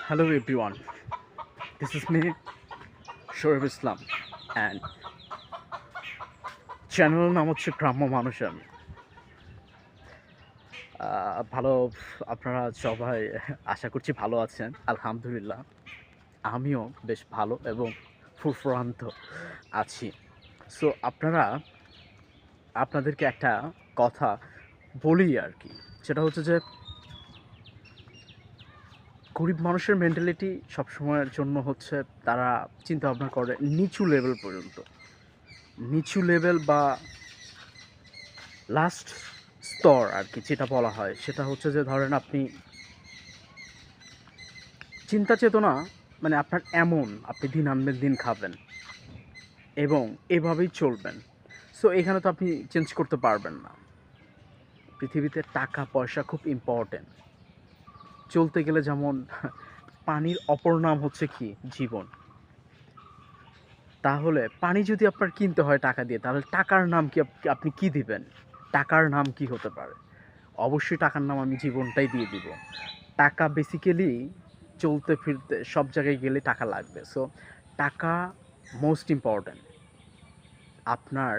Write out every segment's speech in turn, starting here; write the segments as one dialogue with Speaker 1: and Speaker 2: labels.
Speaker 1: Hello everyone, this is me, Shoaib Islam, and চ্যানেলের নাম হচ্ছে গ্রাম্য মানুষ আমি। ভালো আপনারা সবাই আশা করছি ভালো আছেন। আলহামদুলিল্লাহ আমিও বেশ ভালো এবং ফুরফুরান্ত আছি। সো আপনাদেরকে একটা কথা বলি আর কি, সেটা হচ্ছে যে গরিব মানুষের মেন্টালিটি সবসময়ের জন্য হচ্ছে তারা চিন্তা ভাবনা করে নিচু লেভেল পর্যন্ত, নিচু লেভেল বা লাস্ট স্তর আর কি যেটা বলা হয় সেটা হচ্ছে যে ধরেন আপনি চিন্তা চেতনা মানে আপনার এমন আপনি দিন আনবেন দিন খাবেন এবং এভাবেই চলবেন। সো এখানে তো আপনি চেঞ্জ করতে পারবেন না। পৃথিবীতে টাকা পয়সা খুব ইম্পর্টেন্ট। চলতে গেলে যেমন পানির অপর নাম হচ্ছে কি জীবন। তাহলে পানি যদি আপনার কিনতে হয় টাকা দিয়ে, তাহলে টাকার নাম কি আপনি কি দিবেন? টাকার নাম কি হতে পারে? অবশ্যই টাকার নাম আমি জীবনটাই দিয়ে দিব। টাকা বেসিক্যালি চলতে ফিরতে সব জায়গায় গেলে টাকা লাগবে। সো টাকা মোস্ট ইম্পর্ট্যান্ট। আপনার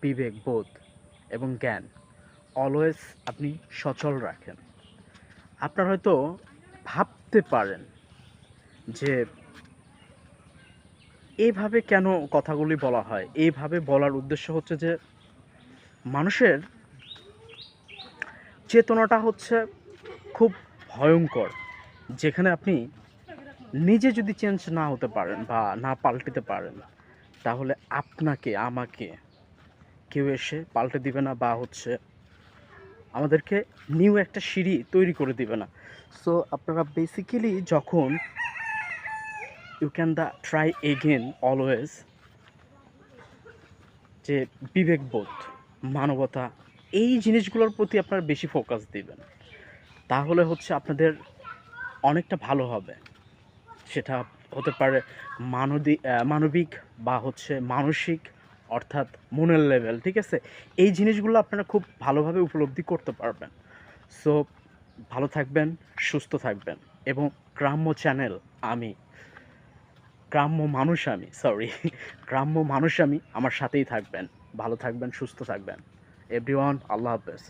Speaker 1: বিবেক বোধ এবং জ্ঞান অলওয়েজ আপনি সচল রাখেন। আপনার হয়তো ভাবতে পারেন যে এইভাবে কেন কথাগুলি বলা হয়? এইভাবে বলার উদ্দেশ্য হচ্ছে যে মানুষের চেতনাটা হচ্ছে খুব ভয়ঙ্কর। যেখানে আপনি নিজে যদি চেঞ্জ না হতে পারেন বা না পাল্টাতে পারেন, তাহলে আপনাকে আমাকে কেউ এসে পাল্টে দিবে না বা হচ্ছে আমাদেরকে নিউ একটা সিঁড়ি তৈরি করে দিবে না। সো আপনারা বেসিক্যালি যখন you can the try again always, যে বিবেকবোধ, মানবতা, এই জিনিসগুলোর প্রতি আপনারা বেশি ফোকাস দিবেন, তাহলে হচ্ছে আপনাদের অনেকটা ভালো হবে। সেটা হতে পারে মানবিক বা হচ্ছে মানসিক, অর্থাৎ মনের লেভেল, ঠিক আছে? এই জিনিসগুলো আপনারা খুব ভালোভাবে উপলব্ধি করতে পারবেন। সো ভালো থাকবেন, সুস্থ থাকবেন এবং গ্রাম্য চ্যানেল আমি, গ্রাম্য মানুষ আমি, সরি গ্রাম্য মানুষ আমি, আমার সাথেই থাকবেন। ভালো থাকবেন, সুস্থ থাকবেন। এভরিওয়ান, আল্লাহ হাফেজ।